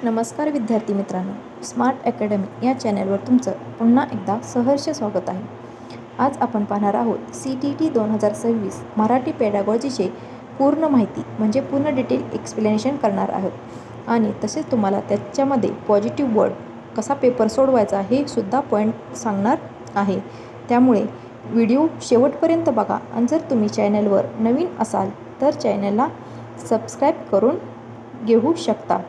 नमस्कार विद्यार्थी मित्रांनो, स्मार्ट अकॅडमी या चॅनलवर तुमचं पुन्हा एकदा सहर्ष स्वागत आहे. आज आपण पाहणार आहोत CTT 2026 मराठी पेडागॉजीचे पूर्ण माहिती म्हणजे पूर्ण डिटेल एक्सप्लेनेशन करणार आहोत आणि तसेच तुम्हाला त्याच्यामध्ये पॉझिटिव्ह वर्ड कसा पेपर सोडवायचा हे सुद्धा पॉईंट सांगणार आहे. त्यामुळे व्हिडिओ शेवटपर्यंत बघा आणि जर तुम्ही चॅनलवर नवीन असाल तर चॅनलला सबस्क्राईब करून घेऊ शकता.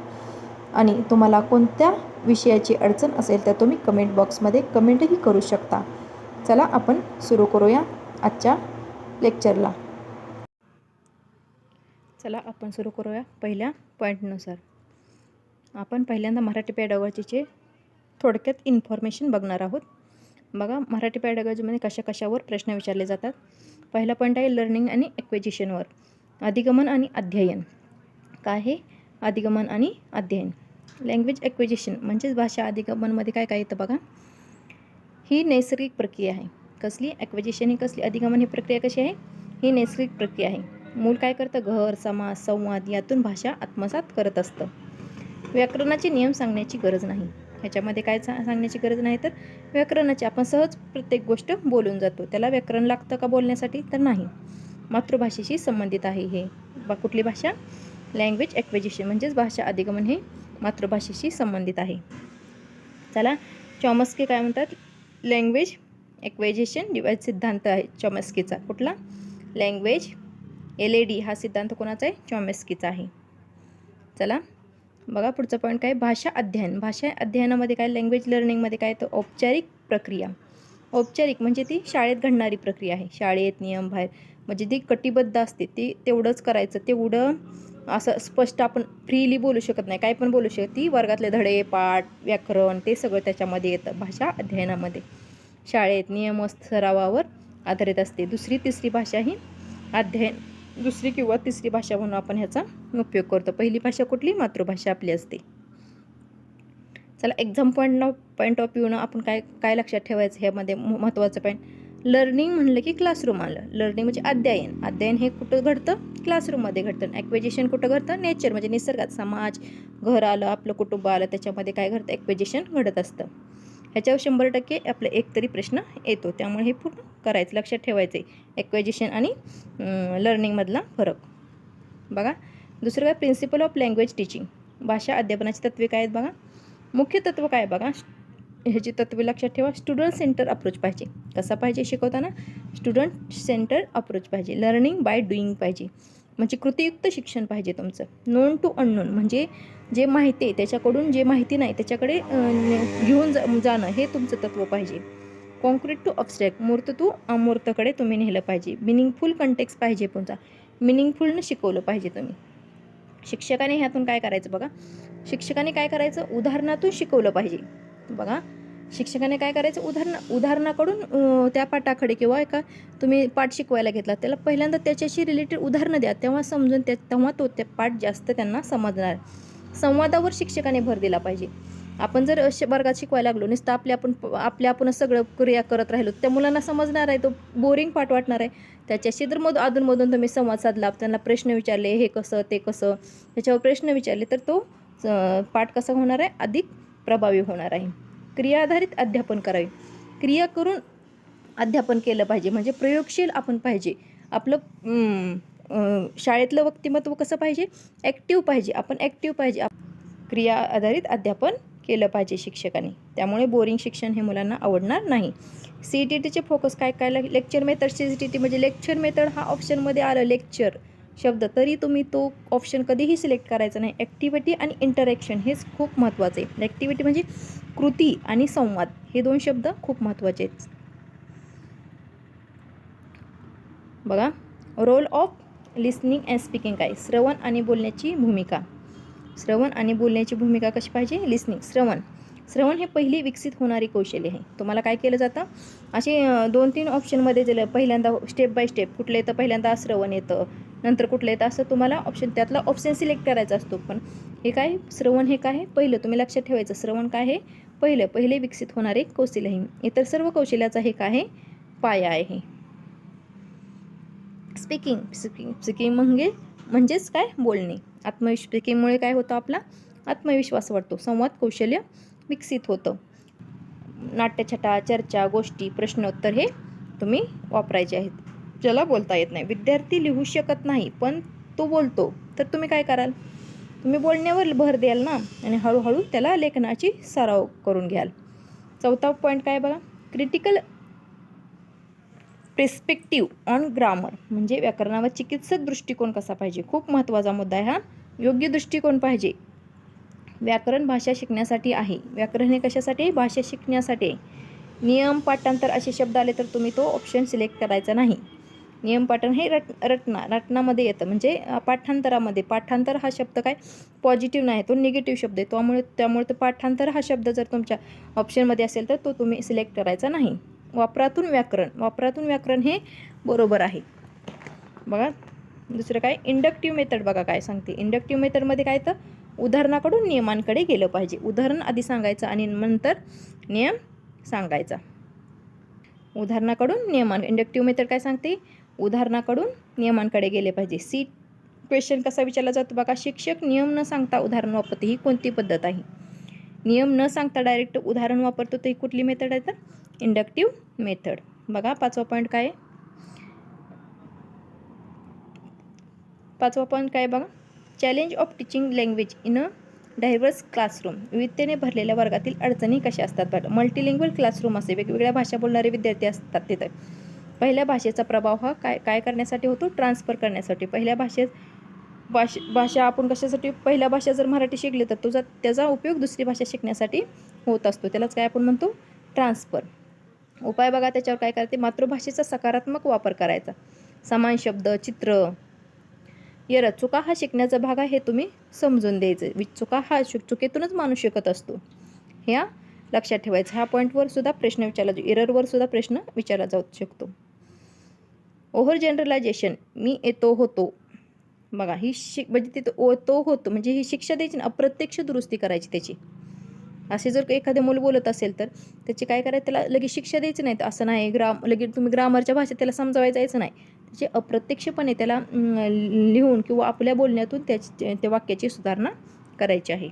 आणि तुम्हाला कोणत्या विषयाची अडचण असेल तर तुम्ही कमेंट बॉक्समध्ये कमेंटही करू शकता. चला आपण सुरू करूया आजच्या लेक्चरला. चला आपण सुरू करूया पहिल्या पॉईंटनुसार. आपण पहिल्यांदा मराठी पेडागॉजीचे थोडक्यात इन्फॉर्मेशन बघणार आहोत. बघा, मराठी पेडागॉजीमध्ये कशावर प्रश्न विचारले जातात. पहिला पॉईंट आहे लर्निंग आणि एक्विजिशनवर. अधिगमन आणि अध्ययन. काय आहे अधिगमन आणि अध्ययन? लँग्वेज एक्विजिशन म्हणजेच भाषा अधिगमनमध्ये काय काय येतं बघा. ही नैसर्गिक प्रक्रिया आहे. कसली एक्विजिशन? ही कसली? अधिगमन ही प्रक्रिया कशी आहे? ही नैसर्गिक प्रक्रिया आहे. मूल काय करतं? घर, समाज, संवाद यातून भाषा आत्मसात करत असतं. व्याकरणाचे नियम सांगण्याची गरज नाही. ह्याच्यामध्ये काय सांगण्याची गरज नाही, तर व्याकरणाचे आपण सहज प्रत्येक गोष्ट बोलून जातो. त्याला व्याकरण लागतं का बोलण्यासाठी? तर नाही. मातृभाषेशी संबंधित आहे हे. कुठली भाषा? लँग्वेज एक्विजिशन म्हणजेच भाषा अधिगमन हे मातृभाषेशी संबंधित आहे. चला, चॉम्स्की काय म्हणतात? लँग्वेज एक्विजिशन डिवाइस सिद्धांत आहे चॉम्स्कीचा. कुठला? लँग्वेज LAD हा सिद्धांत कोणाचा आहे? चॉम्स्कीचा आहे. चला बघा पुढचा पॉईंट काय? भाषा अध्ययन. भाषा अध्ययनामध्ये काय? लँग्वेज लर्निंगमध्ये काय? तर औपचारिक प्रक्रिया. औपचारिक म्हणजे ती शाळेत घडणारी प्रक्रिया आहे. शाळेत नियम बाहेर म्हणजे ती कटिबद्ध असते. ती तेवढंच करायचं. तेवढं असं स्पष्ट आपण फ्रीली बोलू शकत नाही. काय पण बोलू शकत. ती वर्गातले धडे, पाठ, व्याकरण ते सगळं त्याच्यामध्ये येतं भाषा अध्ययनामध्ये. शाळेत नियम सरावावर आधारित असते. दुसरी तिसरी भाषा ही अध्ययन दुसरी किंवा तिसरी भाषा म्हणून आपण ह्याचा उपयोग करतो. पहिली भाषा कुठली? मातृभाषा आपली असते. चला, एक्झाम पॉईंट ऑफ व्ह्यूनं आपण काय लक्षात ठेवायचं ह्यामध्ये महत्त्वाचं पॉईंट. लर्निंग म्हणलं की क्लासरूम आलं. लर्निंग म्हणजे अध्ययन. अध्ययन हे कुठं घडतं? क्लासरूममध्ये घडतं. ॲक्विजिशन कुठं घडतं? नेचर म्हणजे निसर्गात. समाज, घर आलं, आपलं कुटुंब आलं, त्याच्यामध्ये काय घडतं? ॲक्विजिशन घडत असतं. ह्याच्यावर 100% आपलं एक तरी प्रश्न येतो. त्यामुळे हे पूर्ण करायचं, लक्षात ठेवायचं आहे ॲक्विजिशन आणि लर्निंगमधला फरक. बघा, दुसरं काय? Principle of language teaching. भाषा अध्यापनाची तत्त्वे काय आहेत बघा. मुख्य तत्त्व काय बघा. ह्याची तत्त्वे लक्षात ठेवा. स्टुडंट सेंटर अप्रोच पाहिजे. कसा पाहिजे शिकवताना? स्टुडंट सेंटर अप्रोच पाहिजे. लर्निंग बाय डुईंग पाहिजे म्हणजे कृतीयुक्त शिक्षण पाहिजे तुमचं. नोन टू अननोन म्हणजे जे माहिती आहे त्याच्याकडून जे माहिती नाही त्याच्याकडे घेऊन जाणं हे तुमचं तत्त्व पाहिजे. Concrete to abstract. मूर्त टू अमूर्तकडे तुम्ही नेलं पाहिजे. मिनिंगफुल कंटेक्स्ट पाहिजे तुमचा. मिनिंगफुलनं शिकवलं पाहिजे तुम्ही. शिक्षकाने ह्यातून काय करायचं बघा. शिक्षकाने काय करायचं? उदाहरणातून शिकवलं पाहिजे. बघा, शिक्षकाने काय करायचं? उदाहरणाकडून त्या पाठाकडे किंवा एका तुम्ही पाठ शिकवायला घेतला त्याला पहिल्यांदा त्याच्याशी रिलेटेड उदाहरणं द्या. तेव्हा समजून तेव्हा तो त्या पाठ जास्त त्यांना समजणार. संवादावर शिक्षकाने भर दिला पाहिजे. आपण जर वर्गात शिकवायला लागलो नुसतं आपणच सगळं क्रिया करत राहिलो त्या मुलांना समजणार आहे? तो बोरिंग पाठ वाटणार आहे. त्याच्याशी जर अधूनमधून तुम्ही संवाद साधला, त्यांना प्रश्न विचारले, हे कसं ते कसं, त्याच्यावर प्रश्न विचारले तर तो पाठ कसा होणार आहे? अधिक प्रभावी होणार आहे. क्रिया आधारित अध्यापन करावे. क्रिया करून अध्यापन केलं पाहिजे म्हणजे प्रयोगशील आपण पाहिजे. आपलं शाळेतलं व्यक्तिमत्व कसं पाहिजे? ॲक्टिव्ह पाहिजे. आपण ॲक्टिव्ह पाहिजे. क्रिया आधारित अध्यापन केलं पाहिजे शिक्षकांनी. त्यामुळे बोरिंग शिक्षण हे मुलांना आवडणार नाही. CTTचे फोकस काय लेक्चर मेथड. CTT म्हणजे लेक्चर मेथड हा ऑप्शनमध्ये आलं लेक्चर शब्द तरी तुम्ही तो ऑप्शन कधीही सिलेक्ट करायचा नाही. ॲक्टिव्हिटी आणि इंटरॅक्शन हेच खूप महत्त्वाचं आहे. ॲक्टिव्हिटी म्हणजे कृती आणि संवाद हे 2 शब्द खूप महत्त्वाचे आहेत. बघा, role of listening and speaking काय? श्रवण आणि बोलण्याची भूमिका. श्रवण आणि बोलण्याची भूमिका कशी पाहिजे? लिसनिंग. श्रवण हे पहिली विकसित होणारी कौशल्य आहे. तुम्हाला काय केलं जातं? असे 2-3 ऑप्शनमध्ये दिलं. पहिल्यांदा स्टेप बाय स्टेप कुठलं येतं? पहिल्यांदा श्रवण येतं, नंतर कुठलं येतं असं तुम्हाला त्यातला ऑप्शन सिलेक्ट करायचा असतो. पण हे काय? श्रवण हे काय? पहिलं तुम्ही लक्षात ठेवायचं. श्रवण काय आहे? पहिले विकसित होणारे कौशल्य आहे. इतर सर्व कौशल्याचा हे काय आहे? पाया आहे. स्पीकिंग म्हणजेच काय? बोलणे. स्पीकिंगमुळे काय होतं? आपला आत्मविश्वास वाढतो, संवाद कौशल्य विकसित होतं. नाट्यछटा, चर्चा, गोष्टी, प्रश्नोत्तर हे तुम्ही वापरायचे आहेत. ज्याला बोलता येत नाही, विद्यार्थी लिहू शकत नाही पण तो बोलतो, तर तुम्ही काय कराल? तुम्ही बोलण्यावर भर द्याल ना आणि हळूहळू त्याला लेखनाची सराव करून घ्याल. चौथा पॉईंट काय बघा, क्रिटिकल पर्स्पेक्टिव्ह ऑन ग्रामर, म्हणजे व्याकरणावर चिकित्सक दृष्टिकोन कसा पाहिजे. खूप महत्त्वाचा मुद्दा आहे हा. योग्य दृष्टिकोन पाहिजे. व्याकरण भाषा शिकण्यासाठी आहे. व्याकरण हे कशासाठी आहे? भाषा शिकण्यासाठी. नियम, पाठांतर असे शब्द आले तर तुम्ही तो ऑप्शन सिलेक्ट करायचा नाही. नियम पाठन हे रटनामध्ये येतं, म्हणजे पाठांतरामध्ये. पाठांतर हा शब्द काय पॉझिटिव्ह नाही, तो निगेटिव्ह शब्द आहे. त्यामुळे तो पाठांतर हा शब्द जर तुमच्या ऑप्शनमध्ये असेल तर तो तुम्ही सिलेक्ट करायचा नाही. वापरातून व्याकरण हे बरोबर आहे. बघा दुसरं काय, इंडक्टिव्ह मेथड बघा काय सांगते. इंडक्टिव्ह मेथडमध्ये काय तर उदाहरणाकडून नियमांकडे गेलं पाहिजे. उदाहरण आधी सांगायचं आणि नंतर नियम सांगायचा. उदाहरणाकडून नियमान. इंडक्टिव्ह मेथड काय सांगते? उदाहरणाकडून नियमांकडे गेले पाहिजे. सी क्वेश्चन कसा विचारला जातो बघा, शिक्षक नियम न सांगता उदाहरण वापरते, ही कोणती पद्धत आहे? नियम न सांगता डायरेक्ट उदाहरण वापरतो, तर ही कुठली मेथड आहे? तर इंडक्टिव्ह मेथड. बघा पाचवा पॉईंट काय आहे? पाचवा पॉईंट काय बघा, challenge of teaching language in a diverse classroom. विविधतेने भरलेल्या वर्गातील अडचणी कशा असतात बघा. मल्टीलिंग्वल क्लासरूम असे वेगवेगळ्या भाषा बोलणारे विद्यार्थी असतात तिथं. पहिल्या भाषेचा प्रभाव हा काय करण्यासाठी होतो? ट्रान्सफर करण्यासाठी. पहिल्या भाषा आपण कशासाठी, पहिल्या भाषा जर मराठी शिकली तर त्याचा उपयोग दुसरी भाषा शिकण्यासाठी होत असतो. त्यालाच काय आपण म्हणतो? ट्रान्सफर. उपाय बघा त्याच्यावर काय करते, मातृभाषेचा सकारात्मक वापर करायचा. समान शब्द, चित्र, चुका हा शिकण्याचा भाग आहे हे तुम्ही समजून द्यायचं. चुकीतूनच माणूस शिकत असतो, ह्या लक्षात ठेवायचं. ह्या पॉईंटवर सुद्धा प्रश्न विचारला जातो, एररवर सुद्धा प्रश्न विचारला जाऊ शकतो. ओव्हर जनरलायझेशन, मी येतो होतो. बघा ही म्हणजे तिथं तो होतो म्हणजे ही शिक्षा द्यायची ना, अप्रत्यक्ष दुरुस्ती करायची त्याची. असे जर एखादे मूल बोलत असेल तर त्याची काय करायचं, त्याला लगेच शिक्षा द्यायची नाही. तर असं नाही लगेच तुम्ही ग्रामरच्या भाषेत त्याला समजावायचं जायचं नाही. त्याचे अप्रत्यक्षपणे त्याला लिहून किंवा आपल्या बोलण्यातून त्या वाक्याची सुधारणा करायची आहे.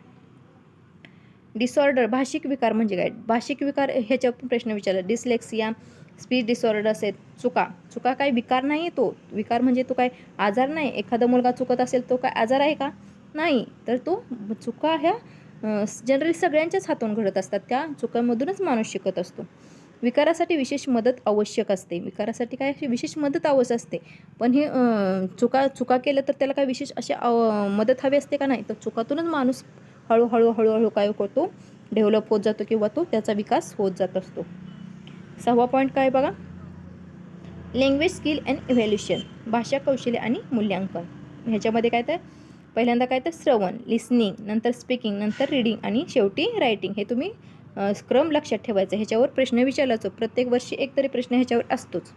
डिसऑर्डर, भाषिक विकार म्हणजे काय? भाषिक विकार ह्याच्यावर प्रश्न विचारला. डिस्लेक्सिया, स्पीच डिसऑर्डर असेल. चुका काय विकार नाही, तो विकार म्हणजे तो काय आजार नाही. एखादा मुलगा चुकत असेल तो काय आजार आहे का? नाही. तर तो चुका ह्या जनरली सगळ्यांच्याच हातून घडत असतात. त्या चुकांमधूनच माणूस शिकत असतो. विकारासाठी विशेष मदत आवश्यक असते. विकारासाठी काय विशेष मदत आवश्यक असते. पण हे चुका केलं तर त्याला काय विशेष अशी मदत हवी असते का? नाही. तर चुकातूनच माणूस हळूहळू काय करतो, डेव्हलप होत जातो किंवा तो त्याचा विकास होत जात असतो. सहावा पॉईंट काय बघा, लँग्वेज स्किल अँड इव्हॅल्युएशन, भाषा कौशल्य आणि मूल्यांकन. ह्याच्यामध्ये काय तर पहिल्यांदा काय तर श्रवण, लिसनिंग, नंतर स्पीकिंग, नंतर रीडिंग आणि शेवटी रायटिंग. हे तुम्ही क्रम लक्षात ठेवायचं. ह्याच्यावर प्रश्न विचारला जातो. प्रत्येक वर्षी एक तरी प्रश्न ह्याच्यावर असतोच.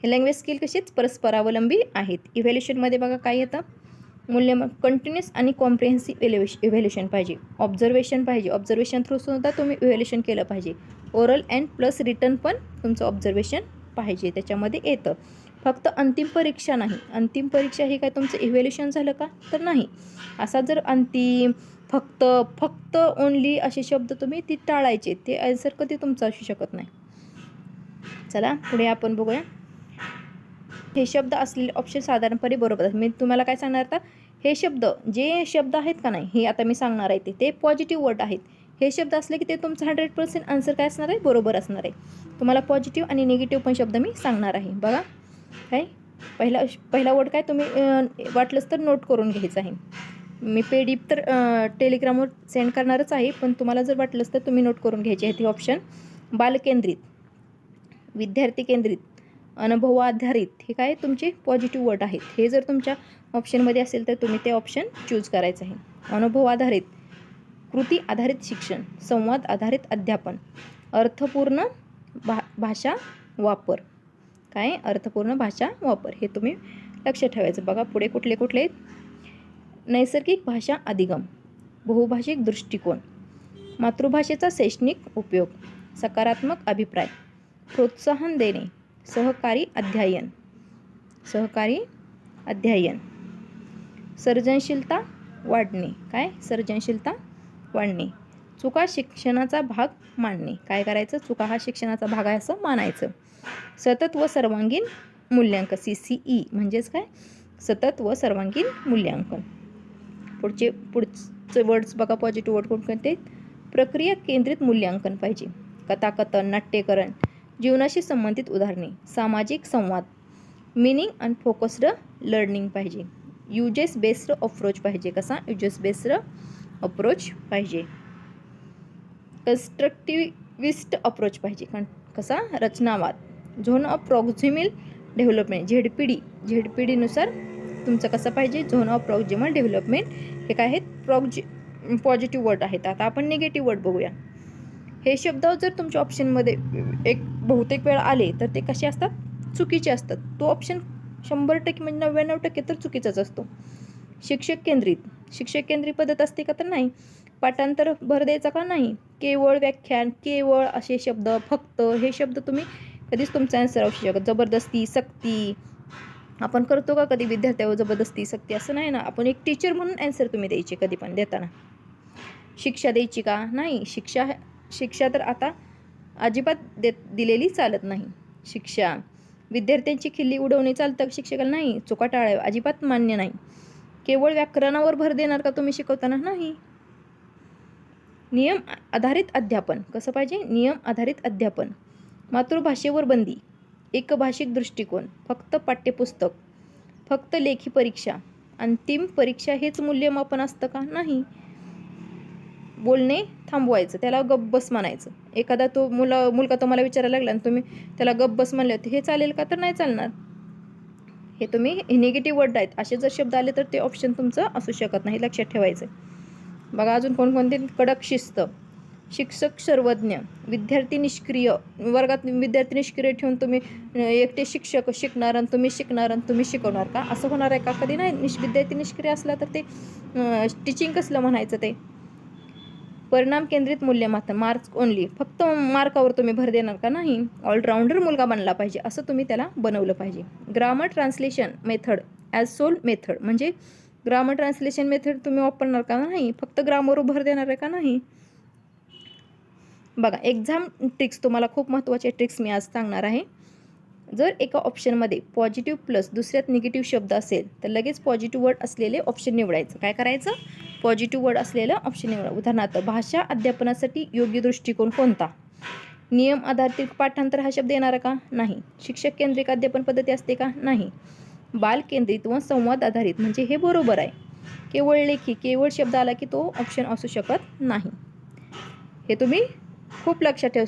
हे लँग्वेज स्किल कशीच परस्परावलंबी आहेत. इव्हॅल्युएशनमध्ये बघा काय येतं, मूल्यमापन, कंटिन्युअस आणि कॉम्प्रिहेन्सिव्ह इव्हॅल्युएशन पाहिजे. ऑब्झर्वेशन पाहिजे. ऑब्झर्वेशन थ्रू सुद्धा तुम्ही इव्हॅल्युएशन केलं पाहिजे. ओरल अँड प्लस रिटर्न पण तुमचं ऑब्झर्वेशन पाहिजे त्याच्यामध्ये येतं. फक्त अंतिम परीक्षा नाही. अंतिम परीक्षा ही काय तुमचं इव्हॅल्युएशन झालं का? तर नाही. असा जर अंतिम, फक्त ओनली असे शब्द तुम्ही ती टाळायचे. ते आन्सर कधी तुमचं असू शकत नाही. चला पुढे आपण बघूया. हे शब्द असलेले ऑप्शन साधारणपणे बरोबर आहेत. मी तुम्हाला काय सांगणार आता, हे जे शब्द आहेत का नाही, हे आता मी सांगणार आहे ते पॉझिटिव्ह वर्ड आहेत. हे शब्द असले की ते तुमचं 100% आन्सर काय असणार आहे? बरोबर असणार आहे. तुम्हाला पॉझिटिव्ह आणि निगेटिव्ह पण शब्द मी सांगणार आहे. बघा काय पहिला वर्ड काय तुम्ही वाटलंच तर नोट करून घ्यायचं आहे. मी PDF तर टेलिग्रामवर सेंड करणारच आहे, पण तुम्हाला जर वाटलंच तर तुम्ही नोट करून घ्यायचे आहेत. हे ऑप्शन बालकेंद्रित, विद्यार्थी केंद्रित, अनुभवाधारित, हे काय तुमचे पॉझिटिव्ह वर्ड आहेत. हे जर तुमच्या ऑप्शनमध्ये असेल तर तुम्ही ते ऑप्शन चूज करायचं आहे. अनुभव आधारित, कृती आधारित शिक्षण, संवाद आधारित अध्यापन, अर्थपूर्ण भाषा वापर. काय अर्थपूर्ण भाषा वापर हे तुम्ही लक्षात ठेवायचं. बघा पुढे कुठले आहेत, नैसर्गिक भाषा अधिगम, बहुभाषिक दृष्टिकोन, मातृभाषेचा शैक्षणिक उपयोग, सकारात्मक अभिप्राय, प्रोत्साहन देणे, सहकारी अध्ययन, सर्जनशीलता वाढणे. काय? सर्जनशीलता वाढणे. चुका शिक्षणाचा भाग मानणे. काय करायचं? चुका हा शिक्षणाचा भाग आहे असं मानायचं. सतत व सर्वांगीण मूल्यांकन. CCE म्हणजेच काय? सतत व सर्वांगीण मूल्यांकन. पुढचे वर्ड्स बघा, पॉझिटिव्ह वर्ड कोणते? प्रक्रिया केंद्रित मूल्यांकन पाहिजे. कथाकथन, नाट्यकरण, जीवनाशी संबंधित उदाहरणे, सामाजिक संवाद, मिनिंग अँड फोकस्ड लर्निंग पाहिजे. युजेस बेस्ड अप्रोच पाहिजे. कसा? युजेस बेस्ड अप्रोच पाहिजे. कन्स्ट्रक्टिव्हिस्ट अप्रोच पाहिजे. कसा? रचनावाद. Zone of proximal development. झेडपीडीनुसार तुमचं कसं पाहिजे? Zone of proximal development. हे काय आहेत? पॉझिटिव्ह वर्ड आहेत. आता आपण निगेटिव्ह वर्ड बघूया. हे शब्द जर तुमच्या ऑप्शनमध्ये बहुतेक वेळा आले तर ते कसे असतात? चुकीचे असतात. तो ऑप्शन 100% म्हणजे 99% तर चुकीचाच असतो. शिक्षक केंद्रित पद्धत असते का? तर नाही. पाठांतर भर द्यायचा का? नाही. केवळ, व्याख्यान, केवळ असे शब्द, फक्त हे शब्द तुम्ही कधीच तुमचा आन्सर असू शकत. जबरदस्ती, सक्ती आपण करतो का कधी विद्यार्थ्यावर? जबरदस्ती, सक्ती असं नाही ना. आपण एक टीचर म्हणून आन्सर तुम्ही द्यायचे कधी पण देताना. शिक्षा द्यायची का? नाही. शिक्षा तर आता अजिबात दिलेली चालत नाही. शिक्षा, विद्यार्थ्यांची खिल्ली उडवणे चालतं शिक्षकाला? नाही. चुका टाळाव्या, अजिबात मान्य नाही. केवळ व्याकरणावर भर देणार का तुम्ही शिकवताना? नाही. नियम आधारित अध्यापन. कसं पाहिजे? नियम आधारित अध्यापन. मातृभाषेवर बंदी, एकभाषिक दृष्टिकोन, फक्त पाठ्यपुस्तक, फक्त लेखी परीक्षा, अंतिम परीक्षा हेच मूल्यमापन असतं का? नाही. बोलणे थांबवायचं, त्याला गप्प म्हणायचं. एखादा तो मुलगा तुम्हाला विचारायला लागला आणि तुम्ही त्याला गप्प म्हणले होते, हे चालेल का? तर नाही चालणार. हे तुम्ही निगेटिव्ह वर्ड आहेत. असे जर शब्द आले तर ते ऑप्शन तुमचं असू शकत नाही. लक्षात ठेवायचं. बघा अजून कोणकोणते? कडक शिस्त, शिक्षक सर्वज्ञ, विद्यार्थी निष्क्रिय. वर्गात विद्यार्थी निष्क्रिय ठेवून तुम्ही एकटे शिक्षक शिकणार आणि तुम्ही शिकणार आणि तुम्ही शिकवणार का? असं होणार आहे का? कधी नाही. विद्यार्थी निष्क्रिय असला तर ते टीचिंग कसलं म्हणायचं? ते परिणाम केंद्रित मूल्यमापन, मार्क्स ओनली, फक्त मार्कावर तुम्ही भर देणार का? नाही. ऑलराऊंडर मुलगा बनला पाहिजे असं तुम्ही त्याला बनवलं पाहिजे. Grammar translation method as sole method, म्हणजे ग्रामर ट्रान्सलेशन मेथड तुम्ही वापरणार का? नाही. फक्त ग्रामरवर भर देणार आहे का? नाही. बघा एक्झाम ट्रिक्स, तुम्हाला खूप महत्त्वाचे ट्रिक्स मी आज सांगणार आहे. जर एका ऑप्शनमध्ये पॉझिटिव्ह प्लस दुसऱ्यात निगेटिव्ह शब्द असेल तर लगेच पॉझिटिव्ह वर्ड असलेले ऑप्शन निवडायचं. काय करायचं? पॉझिटिव्ह वर्ड असलेलं ऑप्शन निवडा. उदाहरणार्थ, भाषा अध्यापनासाठी योग्य दृष्टिकोन कोणता? नियम आधारित पाठांतर हा शब्द येणार का? नाही. शिक्षक केंद्रित अध्यापन पद्धती असते का? नाही. बाल केंद्रित व संवाद आधारित, म्हणजे हे बरोबर आहे. केवळ लेखी, केवळ शब्द आला की तो ऑप्शन असू शकत नाही. हे तुम्ही खूप लक्षात ठेव.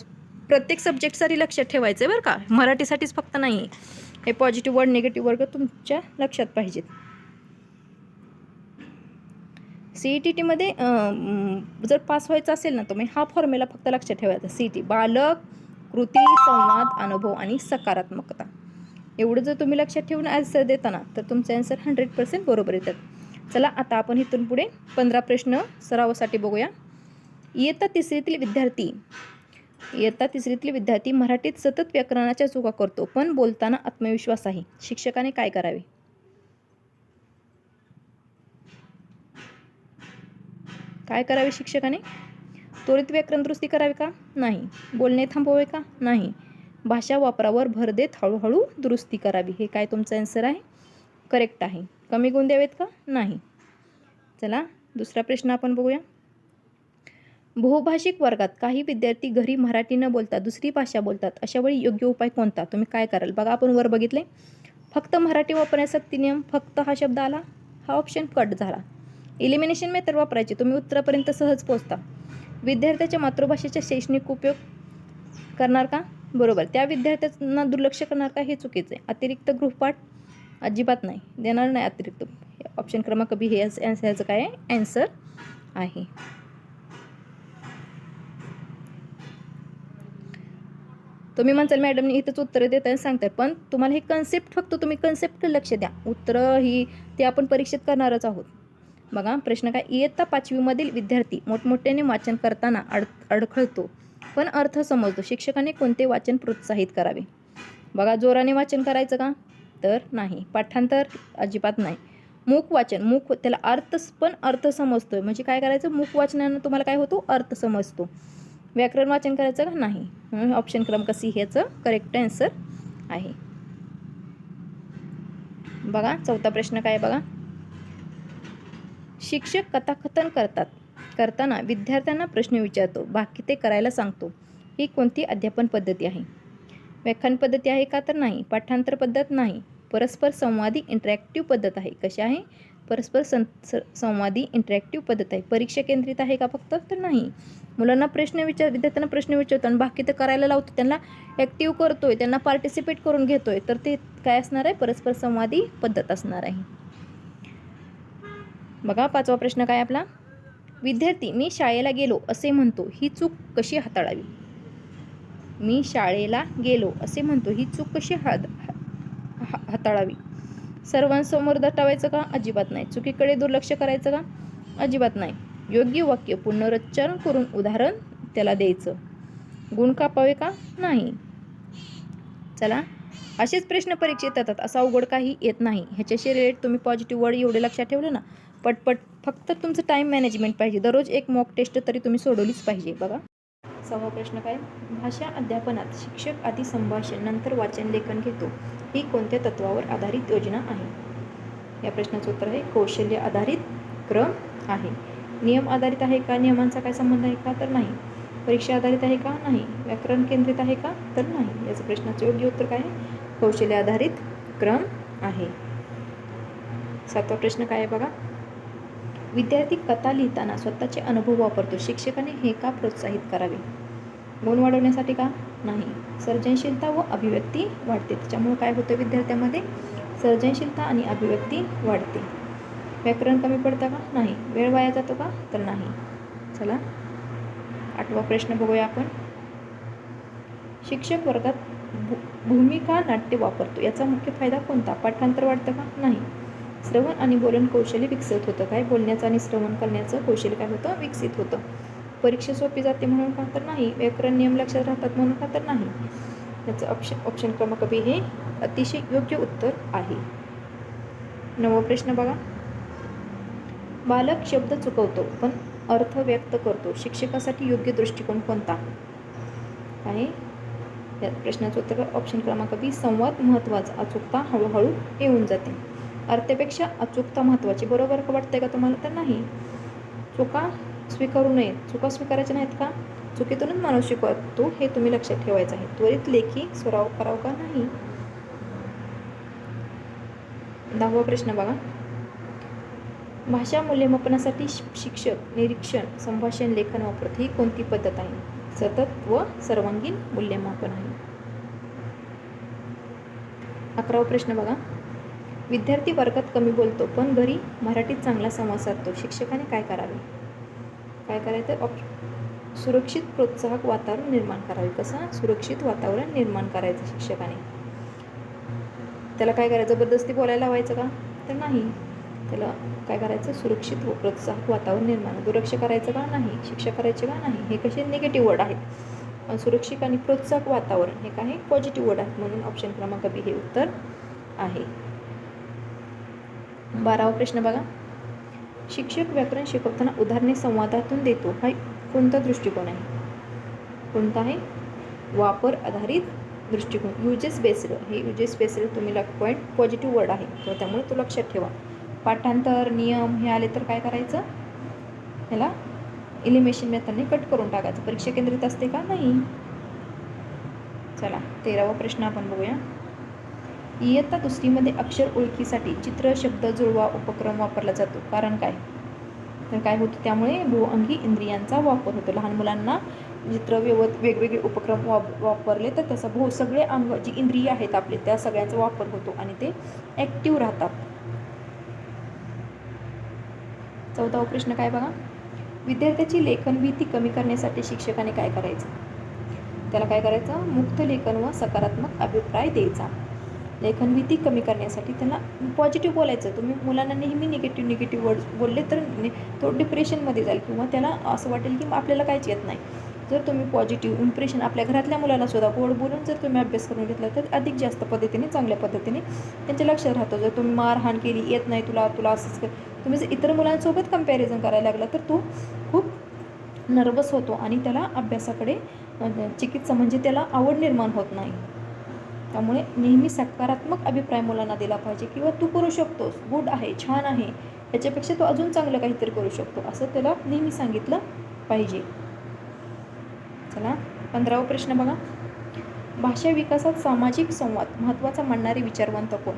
प्रत्येक सब्जेक्टसाठी लक्षात ठेवायचं आहे बरं का, मराठीसाठीच फक्त नाही. हे पॉझिटिव्ह वर्ड निगेटिव्ह वर्ड तुमच्या लक्षात पाहिजेत. CET-मध्ये जर पास व्हायचं असेल ना तुम्ही, हा फॉर्म्युला फक्त लक्षात ठेवायचा. CET बालक, कृती, संवाद, अनुभव आणि सकारात्मकता. एवढं जर तुम्ही लक्षात ठेवून आन्सर देताना तर तुमचे आन्सर 100% बरोबर येतात. चला आता आपण इथून पुढे 15 प्रश्न सरावासाठी बघूया. इयत्ता तिसरीतील विद्यार्थी मराठीत सतत व्याकरणाच्या चुका करतो पण बोलताना आत्मविश्वास आहे. शिक्षकाने काय करावे? काय करावे शिक्षकाने? त्वरित व्याकरण दुरुस्ती करावी का? नाही. बोलणे थांबवावे का? नाही. भाषा वापरावर भर देत हळूहळू दुरुस्ती करावी. हे काय तुमचं आन्सर आहे? करेक्ट आहे. कमी गुण द्यावेत का? नाही. चला दुसरा प्रश्न आपण बघूया. बहुभाषिक वर्गात काही विद्यार्थी घरी मराठी न बोलता दुसरी भाषा बोलतात, अशा वेळी योग्य उपाय कोणता? तुम्ही काय कराल? बघा आपण वर बघितले, फक्त मराठी वापरण्याचा सक्ती नियम, फक्त हा शब्द आला, हा ऑप्शन कट झाला. एलिमिनेशन मेथड वापरायची, तुम्ही उत्तरापर्यंत सहज पोहोचता. विद्यार्थ्याच्या मातृभाषेचा शैक्षणिक उपयोग करणार का? बरोबर. त्या विद्यार्थ्यांना दुर्लक्ष करणार का? हे चुकीचं आहे. अतिरिक्त गृहपाठ अजिबात नाही, देणार नाही अतिरिक्त. ऑप्शन क्रमांक बी हे याचं काय आहे? आन्सर आहे. तुम्ही म्हणताल मॅडमनी इथंच उत्तरं देताना सांगतात, पण तुम्हाला हे कन्सेप्ट, फक्त तुम्ही कन्सेप्ट लक्ष द्या. उत्तरं ही ते आपण परीक्षेत करणारच आहोत. बघा प्रश्न काय, इयत्ता 5वीमधील विद्यार्थी मोठमोठ्याने वाचन करताना अडखळतो पण अर्थ समजतो. शिक्षकाने कोणते वाचन प्रोत्साहित करावे? बघा जोराने वाचन करायचं का? तर नाही. पाठांतर अजिबात नाही. मूक वाचन, मूक त्याला पण अर्थ समजतोय, म्हणजे काय करायचं, मूक वाचनानं तुम्हाला काय होतो, अर्थ समजतो. व्याकरण वाचन करायचं का नाही, म्हणून ऑप्शन क्रमांक सी ह्याचं करेक्ट आन्सर आहे. बघा चौथा प्रश्न काय बघा, शिक्षक कथाकथन करताना विद्यार्थ्यांना प्रश्न विचारतो, बाकी ते करायला सांगतो, ही कोणती अध्यापन पद्धती आहे. व्याख्यान पद्धती आहे का, तर नाही. पाठांतर पद्धत नाही. परस्पर संवादी इंटरॅक्टिव्ह पद्धत आहे. कशी आहे, परस्पर संवादी इंटरॅक्टिव्ह पद्धत आहे. परीक्षा केंद्रित आहे का फक्त, तर नाही. मुलांना विद्यार्थ्यांना प्रश्न विचारतो आणि बाकी ते करायला लावतो, त्यांना ॲक्टिव्ह करतोय, त्यांना पार्टिसिपेट करून घेतोय, तर ते काय असणार आहे, परस्पर संवादी पद्धत असणार आहे. बघा पाचवा प्रश्न काय आपला, विद्यार्थी मी शाळेला गेलो असे म्हणतो, ही चूक कशी हाताळावी. मी शाळेला गेलो असे म्हणतो, ही चूक कशी हाताळावी. सर्वांसमोर दटावायचं का, अजिबात नाही. चुकीकडे दुर्लक्ष करायचं का, अजिबात नाही. योग्य वाक्य पुनरुच्चारण करून उदाहरण त्याला द्यायचं. गुण कापावे का, नाही. चला, असेच प्रश्न परीक्षेत येतात, असा अवघड काही येत नाही. ह्याच्याशी रिलेटेड तुम्ही पॉझिटिव्ह वर्ड एवढे लक्षात ठेवलं ना, पटपट. फक्त तुमचं टाईम मॅनेजमेंट पाहिजे. दररोज एक मॉक टेस्ट तरी तुम्ही सोडवलीच पाहिजे. बघा 6वा प्रश्न काय, भाषा अध्यापनात शिक्षक आधी संभाषण नंतर वाचन लेखन घेतो, ही कोणत्या तत्वावर आधारित योजना आहे. या प्रश्नाचं उत्तर आहे कौशल्य आधारित क्रम आहे. नियम आधारित आहे का, नियमांचा काय संबंध आहे का, तर नाही. परीक्षा आधारित आहे का, नाही. व्याकरण केंद्रित आहे का, तर नाही. याचं प्रश्नाचं योग्य उत्तर काय आहे, कौशल्य आधारित क्रम आहे. 7वा प्रश्न काय आहे बघा, विद्यार्थी कथा लिहिताना स्वतःचे अनुभव वापरतो, शिक्षकाने हे का प्रोत्साहित करावे. गुण वाढवण्यासाठी का, नाही. सर्जनशीलता व अभिव्यक्ती वाढते, त्याच्यामुळे काय होतं, विद्यार्थ्यांमध्ये सर्जनशीलता आणि अभिव्यक्ती वाढते. व्याकरण कमी पडतं का, नाही. वेळ वाया जातो का, तर नाही. चला 8वा प्रश्न बघूया आपण, शिक्षक वर्गात भूमिका नाट्य वापरतो, याचा मुख्य फायदा कोणता. पाठांतर वाढतं का, नाही. श्रवण आणि बोलन कौशल्य विकसित होतं, काय बोलण्याचं आणि श्रवण करण्याचं कौशल्य काय होतं, विकसित होतं. परीक्षा सोपी जाते म्हणून का, तर नाही. व्याकरण नियम लक्षात राहतात म्हणून का, तर नाही. याचं ऑप्शन क्रमांक बी हे अतिशय योग्य उत्तर आहे. 9वा प्रश्न बघा, बालक शब्द चुकवतो पण अर्थ व्यक्त करतो, शिक्षकासाठी योग्य दृष्टिकोन कोणता आहे. या प्रश्नाचं उत्तर ऑप्शन क्रमांक बी, संवाद महत्त्वाचा, अचूकता हळूहळू येऊन जाते. अर्थापेक्षा अचूकता महत्त्वाची, बरोबर का वाटतंय का तुम्हाला, तर नाही. चुका स्वीकारू नयेत, चुका स्वीकारायच्या नाहीत का, चुकीतूनच माणूस शिकवतो, हे तुम्ही लक्षात ठेवायचं आहे. त्वरित लेखी सराव करावा का, नाही. 10वा प्रश्न बघा, भाषा मूल्यमापनासाठी शिक्षक निरीक्षण संभाषण लेखन वापरत, ही कोणती पद्धत आहे. सतत व सर्वांगीण मूल्यमापन आहे. 11वा प्रश्न बघा, विद्यार्थी वर्गात कमी बोलतो पण घरी मराठीत चांगला संवाद साधतो, शिक्षकाने काय करावे. काय करायचं, सुरक्षित प्रोत्साहक वातावरण निर्माण करावे. कसं, सुरक्षित वातावरण निर्माण करायचं शिक्षकाने. त्याला काय करायचं, जबरदस्ती बोलायला लावायचं का, तर नाही. त्याला काय करायचं, सुरक्षित व प्रोत्साहक वातावरण निर्माण. दुर्लक्ष करायचं का, नाही. शिक्षा करायचे का, नाही. हे कसे निगेटिव्ह वर्ड आहेत. सुरक्षित आणि प्रोत्साहक वातावरण हे काय पॉझिटिव्ह वर्ड आहेत, म्हणून ऑप्शन क्रमांक बी हे उत्तर आहे. 12वा प्रश्न बघा, शिक्षक व्याकरण शिकवताना उदाहरणे संवादातून देतो, हा कोणता दृष्टिकोन आहे. कोणता आहे, वापर आधारित दृष्टिकोन. युजेस बेस्ड, हे युजेस बेस्ड तुम्ही पॉईंट पॉझिटिव्ह वर्ड आहे, तर त्यामुळे तो लक्षात ठेवा. पाठांतर नियम हे आले तर काय करायचं, ह्याला इलिमिनेशन मेथडने कट करून टाकायचं. परीक्षा केंद्रित असते का, नाही. चला 13वा प्रश्न आपण बघूया, इयत्ता दुसरीमध्ये अक्षर ओळखीसाठी चित्र शब्द जुळवा उपक्रम वापरला जातो, कारण काय. तर काय होतं, त्यामुळे बहुअंगी इंद्रियांचा वापर होतो. लहान मुलांना चित्र वेगवेगळे उपक्रम वापरले तर त्याचा सगळे अंग जी इंद्रिय आहेत आपले त्या सगळ्यांचा वापर होतो आणि ते ॲक्टिव्ह राहतात. 14वा प्रश्न काय बघा, विद्यार्थ्याची लेखन भीती कमी करण्यासाठी शिक्षकाने काय करायचं. त्याला काय करायचं, मुक्त लेखन व सकारात्मक अभिप्राय द्यायचा. लेखन भीती कमी करण्यासाठी त्यांना पॉझिटिव्ह बोलायचं. तुम्ही मुलांना नेहमी निगेटिव्ह वर्ड्स बोलले तर तो डिप्रेशनमध्ये जाईल किंवा त्याला असं वाटेल की आपल्याला काहीच येत नाही. जर तुम्ही पॉझिटिव्ह इम्प्रेशन आपल्या घरातल्या मुलांना सुद्धा गोड बोलून जर तुम्ही अभ्यास करून घेतला तर अधिक जास्त पद्धतीने चांगल्या पद्धतीने त्यांच्या लक्षात राहतो. जर तुम्ही मारहाण केली, येत नाही तुला असंच कर, तुम्ही जर इतर मुलांसोबत कंपॅरिझन करायला लागला तर तो खूप नर्वस होतो आणि त्याला अभ्यासाकडे चिकित्सा म्हणजे त्याला आवड निर्माण होत नाही. त्यामुळे नेहमी सकारात्मक अभिप्राय मुलांना दिला पाहिजे किंवा तू करू शकतोस, गुड आहे, छान आहे, याच्यापेक्षा तू अजून चांगलं काहीतरी करू शकतो असं त्याला नेहमी सांगितलं पाहिजे. चला 15वा प्रश्न बघा. भाषा विकासात सामाजिक संवाद महत्त्वाचा मानणारे विचारवंत कोण?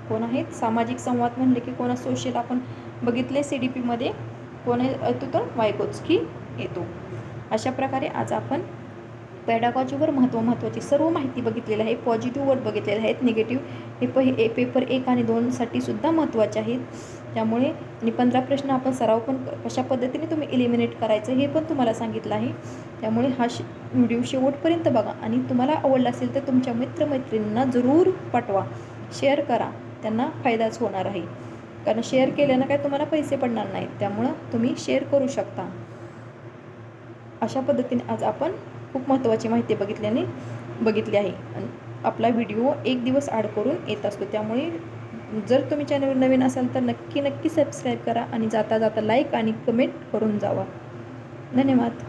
कोण आहेत? सामाजिक संवाद म्हणले की कोणा सोशल आपण बघितले CDPमध्ये कोण येतो तर वायगोत्स्की येतो. अशा प्रकारे आज आपण पॅडागॉजीवर महत्त्वाची सर्व माहिती बघितलेली आहे. पॉझिटिव्ह वर्ड बघितलेले आहेत, निगेटिव्ह हे पेपर 1 आणि 2 साठी सुद्धा महत्त्वाचे आहेत. त्यामुळे आणि 15 प्रश्न आपण सराव पण कशा पद्धतीने तुम्ही एलिमिनेट करायचं हे पण तुम्हाला सांगितलं आहे. त्यामुळे हा व्हिडिओ शेवटपर्यंत बघा आणि तुम्हाला आवडला असेल तर तुमच्या मित्रमैत्रिणींना जरूर पाठवा, शेअर करा, त्यांना फायदाच होणार आहे. कारण शेअर केल्यानं काय तुम्हाला पैसे पडणार नाहीत, त्यामुळं तुम्ही शेअर करू शकता. अशा पद्धतीने आज आपण खूप महत्त्वाची माहिती बघितली आहे. आपला व्हिडिओ एक दिवस आड करून येत असतो. त्यामुळे जर तुम्ही चॅनलवर नवीन असाल तर नक्की सबस्क्राईब करा आणि जाता लाईक आणि कमेंट करून जावा. धन्यवाद.